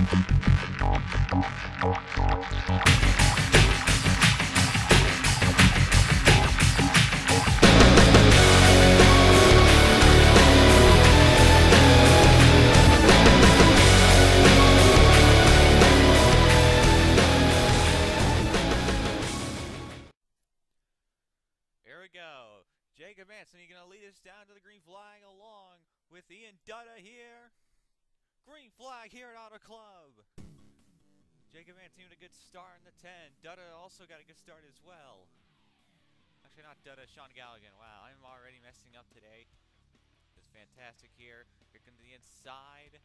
Here we go. Jacob Manson, you gonna lead us down to the green flag along with Ian Dutta here. Green flag here at Auto Club. Jacob Manson with a good start in the 10. Dutta also got a good start as well. Actually, not Dutta, Sean Galligan. Wow, I'm already messing up today. It's fantastic here. Here comes the inside.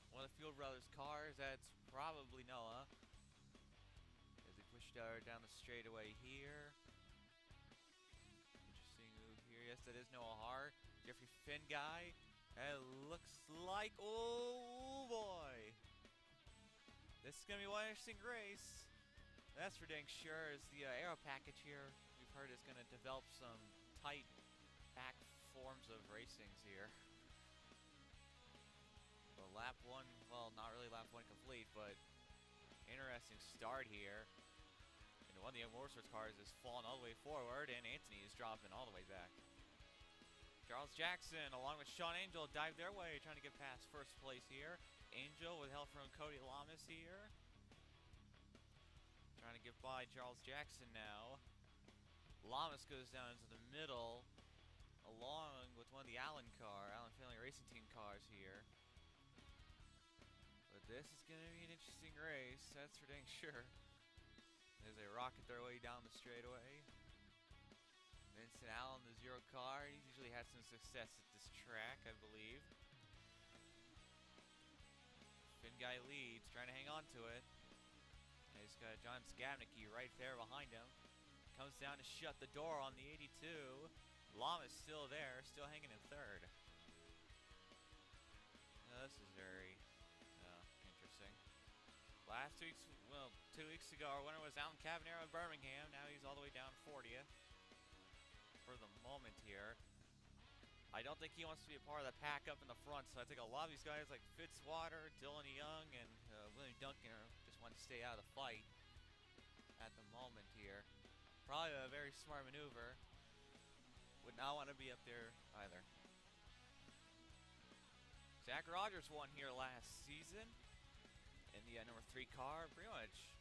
One of the Field Brothers cars. That's probably Noah. As he pushed down the straightaway here. Yes, that is Noah Hart. Jeffrey Finn guy. It looks like, oh boy. This is going to be one interesting race. That's for dang sure. Is the aero package here, we've heard, is going to develop some tight back forms of racings here. Well, lap one, well, not really lap one complete, but interesting start here. And one of the Motorsports cars is falling all the way forward, and Anthony is dropping all the way back. Charles Jackson, along with Sean Angel, dive their way, trying to get past first place here. Angel with help from Cody Lamas here. Trying to get by Charles Jackson now. Lamas goes down into the middle, along with one of the Allen Family Racing Team cars here. But this is going to be an interesting race, that's for dang sure. As they rocket their way down the straightaway. Vincent Allen, the 0 car. He's usually had some success at this track, I believe. Finn guy leads, trying to hang on to it. And he's got John Skabnicki right there behind him. Comes down to shut the door on the 82. Lama's still there, still hanging in third. Now, this is very interesting. Last week's, well, 2 weeks ago, our winner was Alan Cavanero of Birmingham. Now he's all the way down 40th. For the moment here. I don't think he wants to be a part of the pack up in the front, so I think a lot of these guys like Fitzwater, Dylan Young, and William Duncan just want to stay out of the fight at the moment here. Probably a very smart maneuver. Would not want to be up there either. Zach Rogers won here last season in the number 3 car. Pretty much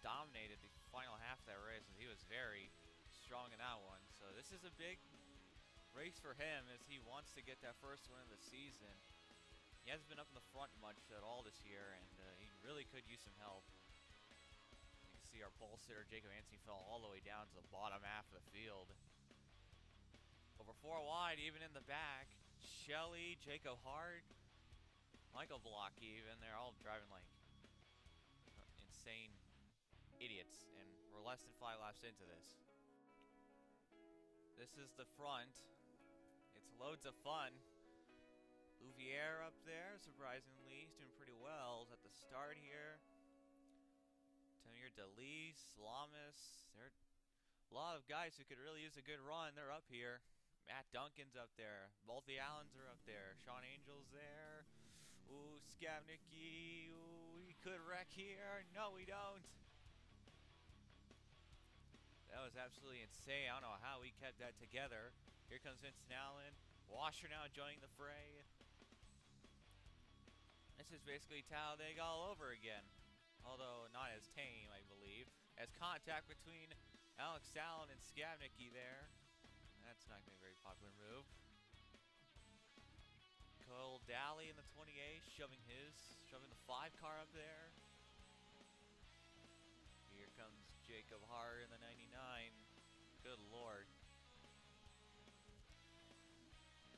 dominated the final half of that race, and he was very strong in that one. So this is a big race for him as he wants to get that first win of the season. He hasn't been up in the front much at all this year, and he really could use some help. You can see our pole sitter Jacob Anthony fell all the way down to the bottom half of the field. Over 4 wide, even in the back. Shelley, Jacob Hart, Michael Block even. They're all driving like insane idiots, and we're less than 5 laps into this. This is the front. It's loads of fun. Louvier up there, surprisingly, he's doing pretty well at the start here. Tamir Delise, Lamas, there are a lot of guys who could really use a good run. They're up here. Matt Duncan's up there. Both the Allens are up there. Sean Angel's there. Ooh, Skabnicki. Ooh, we could wreck here. No, we don't. That was absolutely insane. I don't know how we kept that together. Here comes Vincent Allen. Washer now joining the fray. This is basically Talladega all over again. Although not as tame, I believe. As contact between Alex Allen and Skabnicki there. That's not going to be a very popular move. Cole Daly in the 28, shoving the 5 car up there. Here comes Jacob Hart in the 99. Good lord.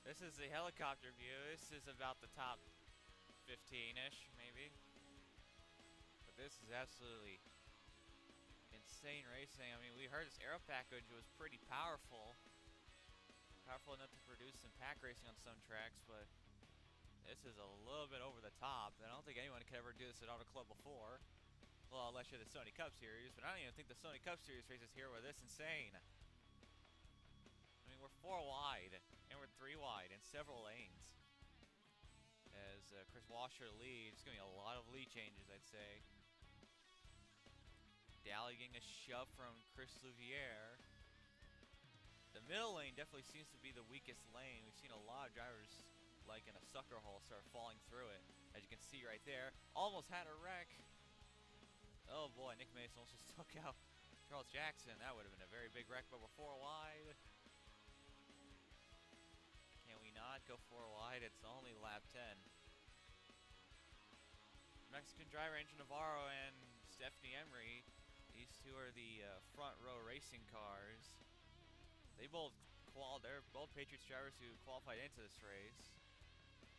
This is the helicopter view. This is about the top 15-ish, maybe. But this is absolutely insane racing. I mean, we heard this aero package was pretty powerful. Powerful enough to produce some pack racing on some tracks, but this is a little bit over the top. I don't think anyone could ever do this at Auto Club before. Well, unless you're the Sony Cup Series, but I don't even think the Sony Cup Series races here were this insane. I mean, we're 4 wide, and we're 3 wide in several lanes. As Chris Water Washer lead. It's going to be a lot of lead changes, I'd say. Daly getting a shove from Chris Louviere. The middle lane definitely seems to be the weakest lane. We've seen a lot of drivers, like in a sucker hole, start falling through it. As you can see right there, almost had a wreck. Oh boy, Nick Mason almost just took out Charles Jackson. That would have been a very big wreck, but we're 4 wide. Can we not go 4 wide? It's only lap 10. Mexican driver Angel Navarro and Stephanie Emery. These two are the front row racing cars. They're both Patriots drivers who qualified into this race,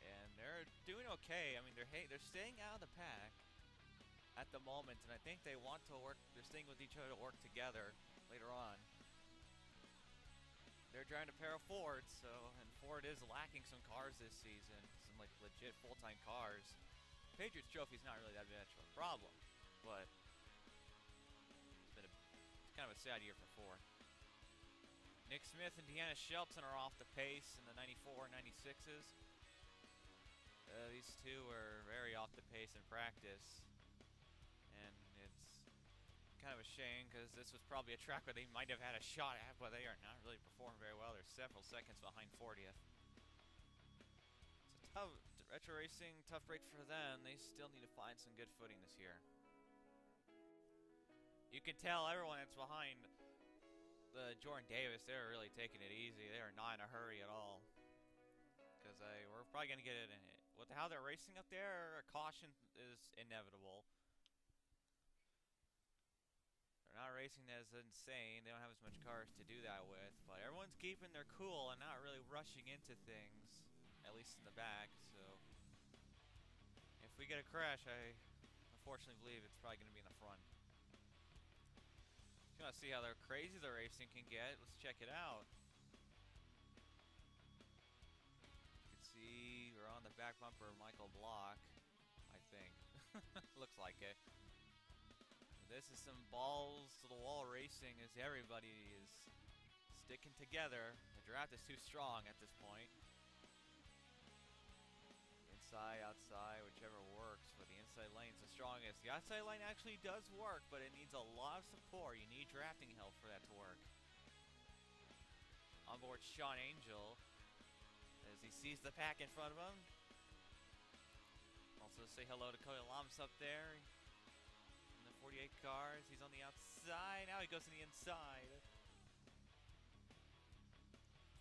and they're doing okay. I mean, they're staying out of the pack at the moment, and I think they want to work. They're staying with each other to work together later on. They're driving a pair of Fords, and Ford is lacking some cars this season, some like legit full-time cars. Patriots Trophy is not really that much of a problem, but it's kind of a sad year for Ford. Nick Smith and Deanna Shelton are off the pace in the 94 and 96s. These two were very off the pace in practice, and it's kind of a shame because this was probably a track where they might have had a shot at, but they are not really performing very well. They're several seconds behind 40th. It's a tough retro racing, tough break for them. They still need to find some good footing this year. You can tell everyone that's behind Jordan Davis, they're really taking it easy. They are not in a hurry at all. Because we're probably going to get it in it. With how they're racing up there, a caution is inevitable. They're not racing as insane. They don't have as much cars to do that with. But everyone's keeping their cool and not really rushing into things. At least in the back. So if we get a crash, I unfortunately believe it's probably going to be in the front. If you want to see how crazy the racing can get, let's check it out. You can see we're on the back bumper of Michael Block, I think. Looks like it. This is some balls to the wall racing as everybody is sticking together. The draft is too strong at this point. Inside, outside, whichever works, but the inside lane is the strongest. The outside lane actually does work, but it needs a lot of support. You need drafting help for that to work. On board Sean Angel as he sees the pack in front of him. Also say hello to Cody Lams up there in the 48 cars. He's on the outside. Now he goes to the inside.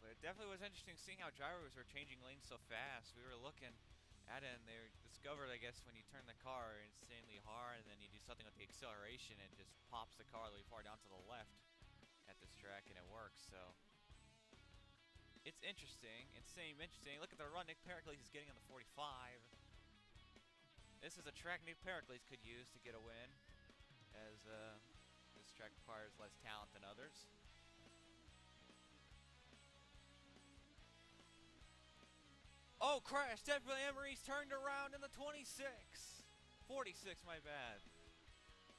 But it definitely was interesting seeing how drivers were changing lanes so fast. We were looking at it, and they discovered, I guess, when you turn the car insanely hard and then you do something with the acceleration, it just pops the car really far down to the left at this track, and it works. So it's interesting. Interesting. Look at the run Nick Pericles is getting on the 45. This is a track Nick Pericles could use to get a win, as this track requires less talent than others. Oh, crash! Definitely Emery's turned around in the 26. 46, my bad.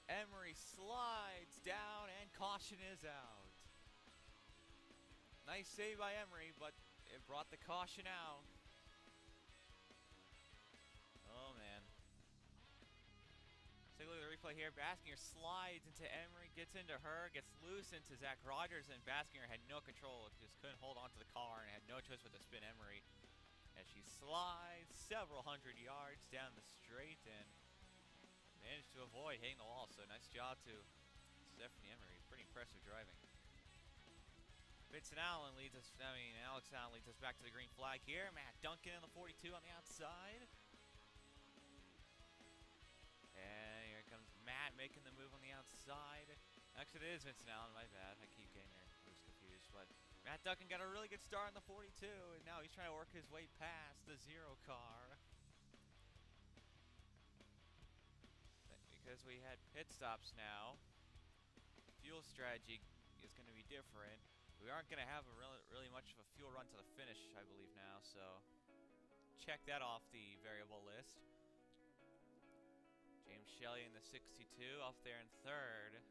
Emery slides down and caution is out. Nice save by Emery, but it brought the caution out. Oh, man. Take a look at the replay here. Baskinger slides into Emery, gets into her, gets loose into Zach Rogers, and Baskinger had no control. Just couldn't hold on to the car and had no choice but to spin Emery. As she slides several hundred yards down the straight and managed to avoid hitting the wall. So nice job to Stephanie Emery. Pretty impressive driving. Vincent Allen leads us, Alex Allen leads us back to the green flag here. Matt Duncan in the 42 on the outside. And here comes Matt making the move on the outside. Actually, it is Vincent Allen, my bad. I keep getting there. I was confused, but Matt Duncan got a really good start in the 42, and now he's trying to work his way past the 0 car. Because we had pit stops now, fuel strategy is going to be different. We aren't going to have really much of a fuel run to the finish, I believe now, so check that off the variable list. James Shelley in the 62, off there in third.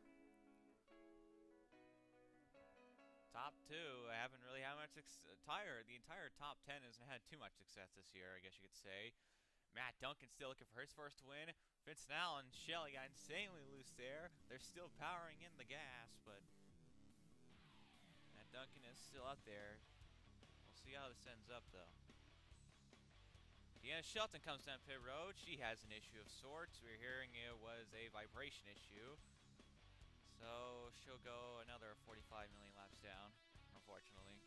Top 2, I haven't really had much the entire top 10 hasn't had too much success this year, I guess you could say. Matt Duncan still looking for his first win. Vince Nall and Shelley got insanely loose there. They're still powering in the gas, but Matt Duncan is still up there. We'll see how this ends up, though. Deanna Shelton comes down pit road. She has an issue of sorts. We're hearing it was a vibration issue. So she'll go another 45 million laps down, unfortunately.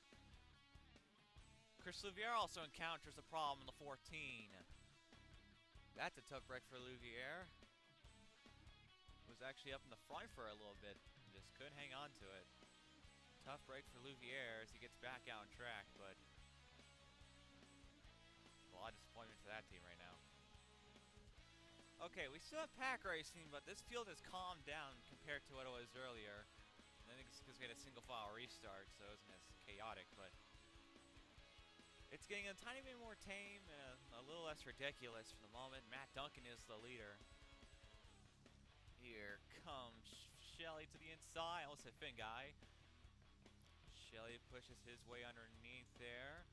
Chris Louviere also encounters a problem in the 14. That's a tough break for Louviere. Was actually up in the front for a little bit and just couldn't hang on to it. Tough break for Louviere as he gets back out on track, but a lot of disappointment for that team right now. Okay, we still have pack racing, but this field has calmed down compared to what it was earlier. I think it's because we had a single file restart, so it wasn't as chaotic, but it's getting a tiny bit more tame and a little less ridiculous for the moment. Matt Duncan is the leader. Here comes Shelley to the inside. I almost said Finn Guy. Shelley pushes his way underneath there.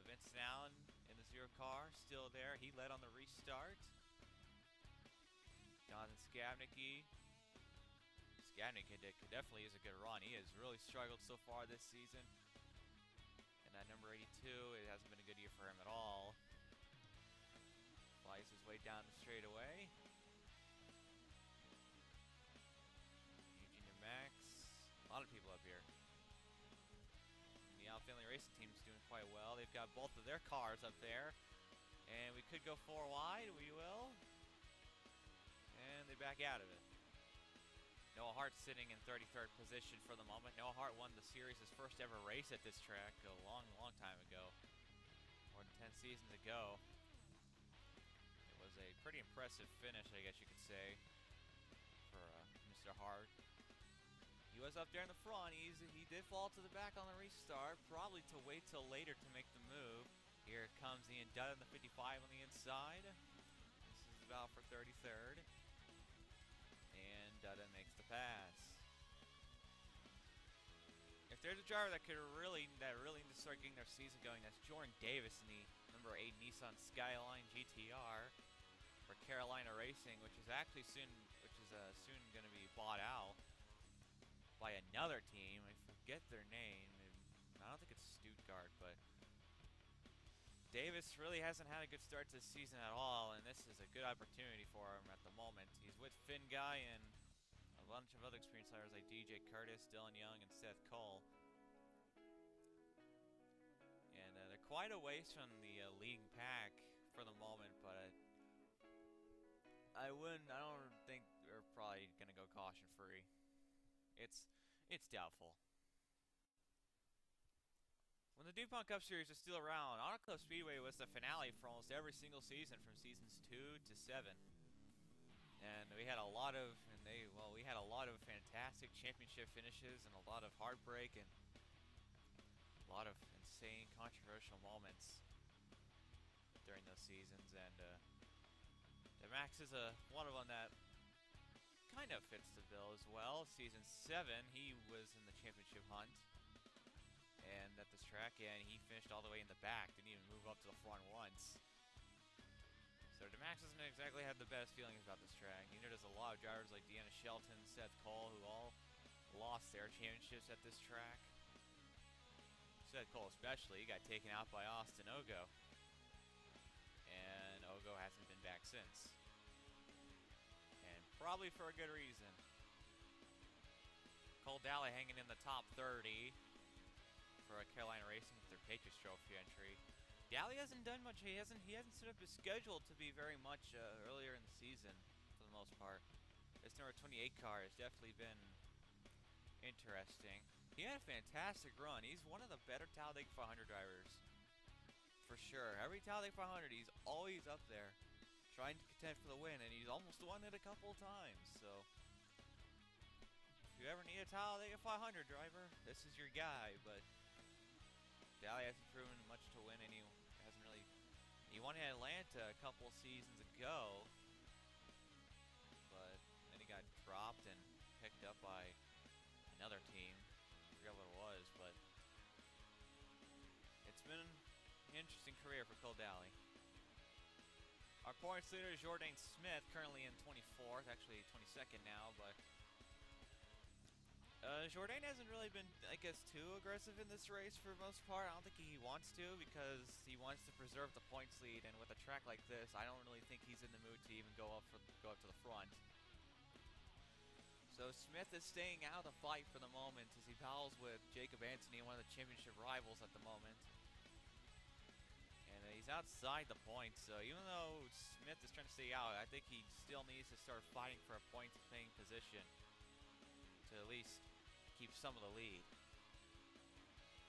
Vince Allen in the 0 car, still there. He led on the restart. Jonathan Skabnicki. Skabnicki definitely is a good run. He has really struggled so far this season. And that number 82, it hasn't been a good year for him at all. Flies his way down the straightaway. Eugene Max. A lot of people up here. And the Al Finley Racing team is doing quite well. They've got both of their cars up there. And we could go 4 wide. We will. And they back out of it. Noah Hart sitting in 33rd position for the moment. Noah Hart won the series' first ever race at this track a long, long time ago. More than 10 seasons ago. It was a pretty impressive finish, I guess you could say, for Mr. Hart. He was up there in the front. He did fall to the back on the restart, probably to wait till later to make the move. Here comes Ian Dudd in the 55 on the inside. This is about for 33rd. And Dutta makes the pass. If there's a driver that really needs to start getting their season going, that's Jordan Davis in the number 8 Nissan Skyline GTR for Carolina Racing, which is actually soon going to be bought out by another team. I forget their name. I don't think it's Stuttgart, but Davis really hasn't had a good start to the season at all, and this is a good opportunity for him at the moment. He's with Finn Guy and a bunch of other experienced drivers like DJ Curtis, Dylan Young, and Seth Cole. And they're quite a ways from the leading pack for the moment, but I don't think they're probably going to go caution-free. It's doubtful. When the DuPont Cup Series was still around, Auto Club Speedway was the finale for almost every single season from seasons 2 to 7. And we had a lot of fantastic championship finishes and a lot of heartbreak and a lot of insane controversial moments during those seasons. And the Max is one of them that kind of fits the bill as well. Season 7, he was in the championship hunt. And at this track, and he finished all the way in the back. Didn't even move up to the front once. So DeMax doesn't exactly have the best feelings about this track. Neither does a lot of drivers like Deanna Shelton, Seth Cole, who all lost their championships at this track. Seth Cole especially, he got taken out by Austin Ogo. And Ogo hasn't been back since. And probably for a good reason. Cole Daly hanging in the top 30. For Carolina Racing with their Patriots Trophy entry. Daly hasn't done much. He hasn't set up his schedule to be very much earlier in the season for the most part. This number 28 car has definitely been interesting. He had a fantastic run. He's one of the better Talladega 500 drivers for sure. Every Talladega 500, he's always up there trying to contend for the win, and he's almost won it a couple of times. So if you ever need a Talladega 500 driver, this is your guy. But Daly hasn't proven much to win, and he hasn't really. He won in Atlanta a couple seasons ago, but then he got dropped and picked up by another team. I forget what it was, but it's been an interesting career for Cole Daly. Our points leader is Jordan Smith, currently in 24th, actually 22nd now, but Jordan hasn't really been, I guess, too aggressive in this race for the most part. I don't think he wants to, because he wants to preserve the points lead, and with a track like this, I don't really think he's in the mood to even go up to the front. So Smith is staying out of the fight for the moment as he battles with Jacob Anthony, one of the championship rivals at the moment. And he's outside the points, so even though Smith is trying to stay out, I think he still needs to start fighting for a points-paying position to at least keep some of the lead.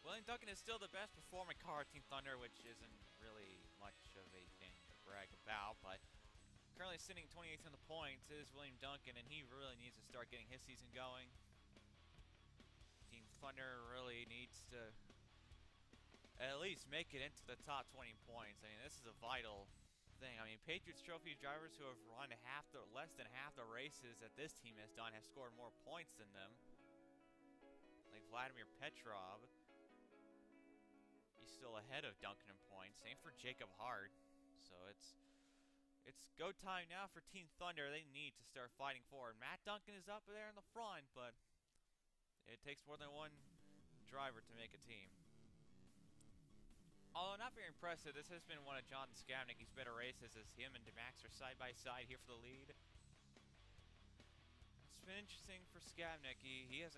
William Duncan is still the best performing car at Team Thunder, which isn't really much of a thing to brag about, but currently sitting 28th in the points is William Duncan, and he really needs to start getting his season going. Team Thunder really needs to at least make it into the top 20 points. I mean, this is a vital thing. I mean, Patriots Trophy drivers who have run less than half the races that this team has done have scored more points than them. Like Vladimir Petrov. He's still ahead of Duncan in points. Same for Jacob Hart. So it's go time now for Team Thunder. They need to start fighting forward. Matt Duncan is up there in the front, but it takes more than one driver to make a team. Although not very impressive, this has been one of John Skabnicki's better races as him and DeMax are side by side here for the lead. It's been interesting for Skabnicki. He's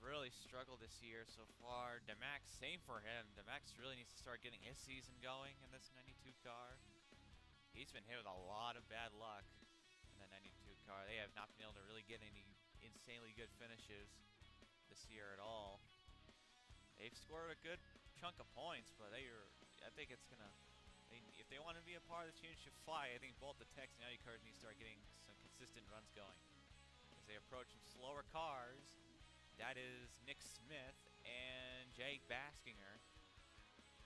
really struggled this year so far. DeMax, same for him. DeMax really needs to start getting his season going in this 92 car. He's been hit with a lot of bad luck in the 92 car. They have not been able to really get any insanely good finishes this year at all. They've scored a good chunk of points, but I think it's gonna, if they want to be a part of the championship fight, I think both the Tex and Audi cars need to start getting some consistent runs going. As they approach some slower cars, that is Nick Smith and Jake Baskinger,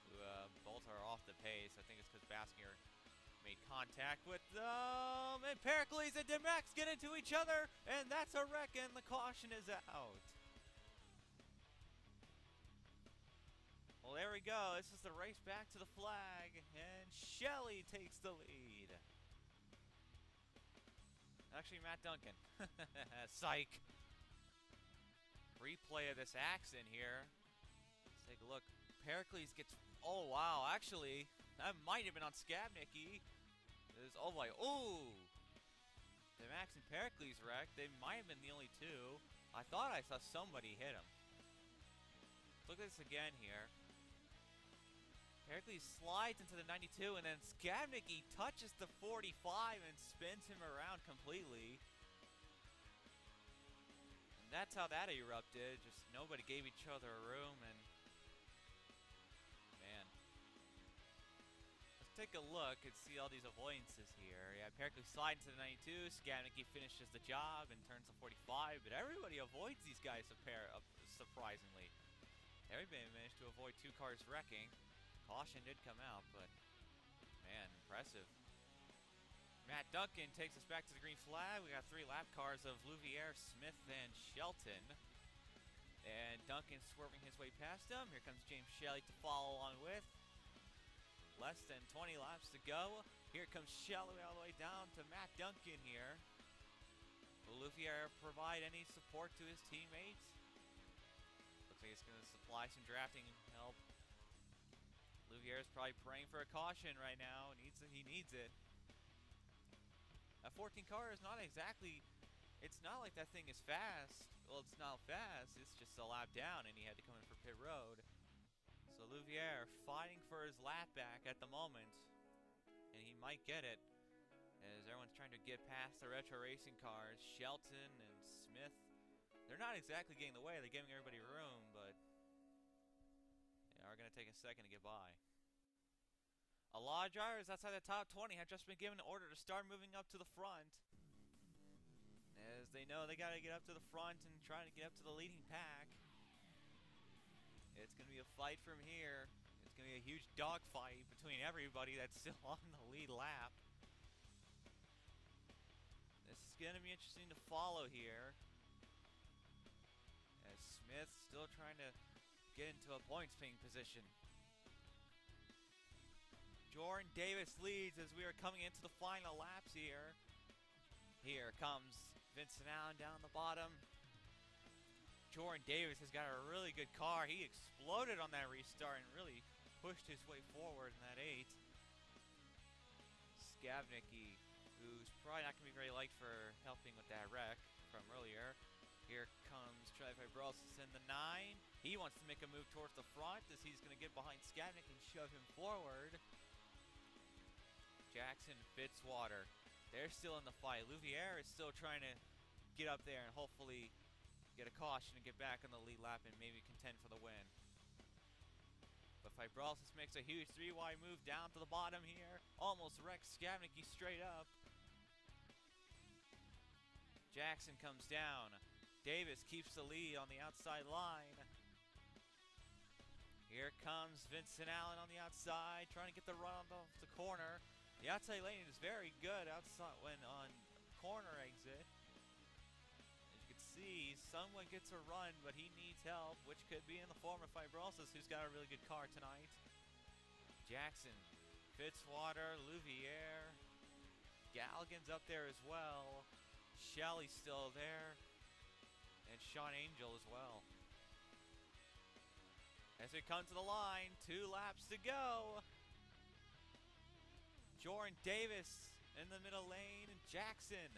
who both are off the pace. I think it's because Baskinger made contact with them, and Pericles and DeMax get into each other, and that's a wreck, and the caution is out. Well, there we go. This is the race back to the flag, and Shelley takes the lead. Actually, Matt Duncan. Psych. Replay of this accident here. Let's take a look. Pericles gets... Oh, wow. Actually, that might have been on Skabnicki. Oh, my... Ooh. DeMax and Pericles wrecked. They might have been the only two. I thought I saw somebody hit him. Look at this again here. Pericles slides into the 92, and then Skabnicki touches the 45 and spins him around completely. And that's how that erupted. Just nobody gave each other a room, and man. Let's take a look and see all these avoidances here. Yeah, Pericles slides into the 92, Skabnicki finishes the job and turns the 45, but everybody avoids these guys surprisingly. Everybody managed to avoid two cars wrecking. Caution did come out, but man, impressive. Matt Duncan takes us back to the green flag. We got 3 lap cars of Louviere, Smith, and Shelton. And Duncan swerving his way past him. Here comes James Shelley to follow along with. Less than 20 laps to go. Here comes Shelley all the way down to Matt Duncan here. Will Louviere provide any support to his teammates? Looks like he's going to supply some drafting help. Louviere's probably praying for a caution right now. He needs it. A 14 car is not exactly... It's not like that thing is fast. Well, it's not fast. It's just a lap down, and he had to come in for pit road. So Louviere fighting for his lap back at the moment. And he might get it, as everyone's trying to get past the retro racing cars. Shelton and Smith, they're not exactly getting the way. They're giving everybody room, but they are going to take a second to get by. A lot of drivers outside the top 20 have just been given an order to start moving up to the front, as they know they got to get up to the front and try to get up to the leading pack. It's going to be a fight from here. It's going to be a huge dogfight between everybody that's still on the lead lap. This is going to be interesting to follow here, as Smith still trying to get into a points-paying position. Jordan Davis leads as we are coming into the final laps here. Here comes Vincent Allen down the bottom. Jordan Davis has got a really good car. He exploded on that restart and really pushed his way forward in that 8. Skavnicki, who's probably not going to be very liked for helping with that wreck from earlier. Here comes Charlie Fibrosis in the 9. He wants to make a move towards the front as he's going to get behind Skavnicki and shove him forward. Jackson, Fitzwater, they're still in the fight. Louviere is still trying to get up there and hopefully get a caution and get back on the lead lap and maybe contend for the win. But Fibrosis makes a huge 3-wide move down to the bottom here. Almost wrecks Skavnicki straight up. Jackson comes down. Davis keeps the lead on the outside line. Here comes Vincent Allen on the outside, trying to get the run off the corner. The outside lane is very good outside when on corner exit. As you can see, someone gets a run, but he needs help, which could be in the form of Fibrosis, who's got a really good car tonight. Jackson, Fitzwater, Louviere, Galligan's up there as well. Shelley's still there, and Sean Angel as well. As we come to the line, 2 laps to go. Jordan Davis in the middle lane, and Jackson,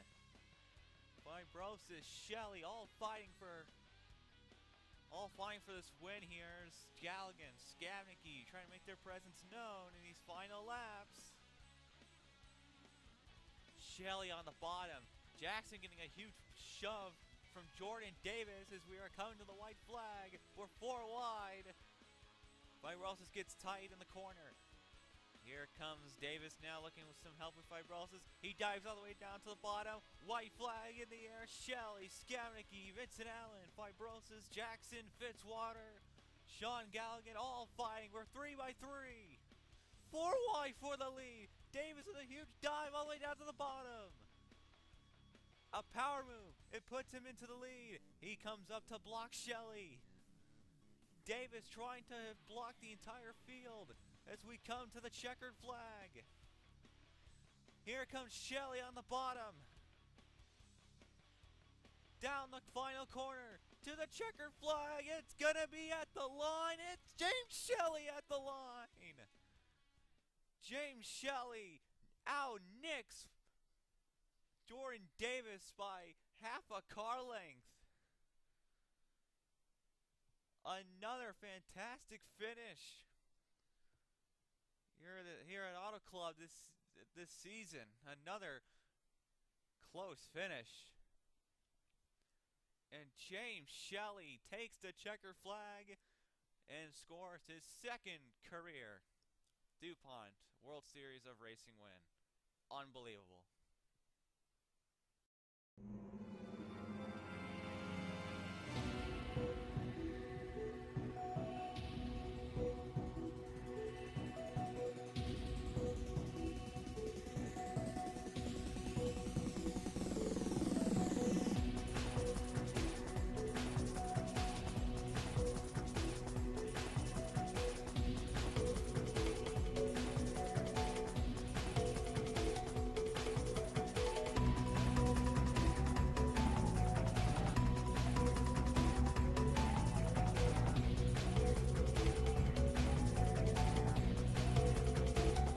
Fibrosis, Shelley, all fighting for this win here. Galligan, Skavnicki trying to make their presence known in these final laps. Shelley on the bottom. Jackson getting a huge shove from Jordan Davis as we are coming to the white flag. We're 4 wide. Fibrosis gets tight in the corner. Here comes Davis now looking with some help with Fibrosis. He dives all the way down to the bottom. White flag in the air. Shelley, Skavnicki, Vincent Allen, Fibrosis, Jackson, Fitzwater, Sean Galligan, all fighting. We're 3 by 3. 4 wide for the lead. Davis with a huge dive all the way down to the bottom. A power move. It puts him into the lead. He comes up to block Shelley. Davis trying to block the entire field as we come to the checkered flag. Here comes Shelley on the bottom. Down the final corner to the checkered flag. It's gonna be at the line. It's James Shelley at the line. James Shelley out-nicks Jordan Davis by half a car length. Another fantastic finish here at Auto Club this season. Another close finish. And James Shelley takes the checkered flag and scores his 2nd career DuPont World Series of Racing win. Unbelievable.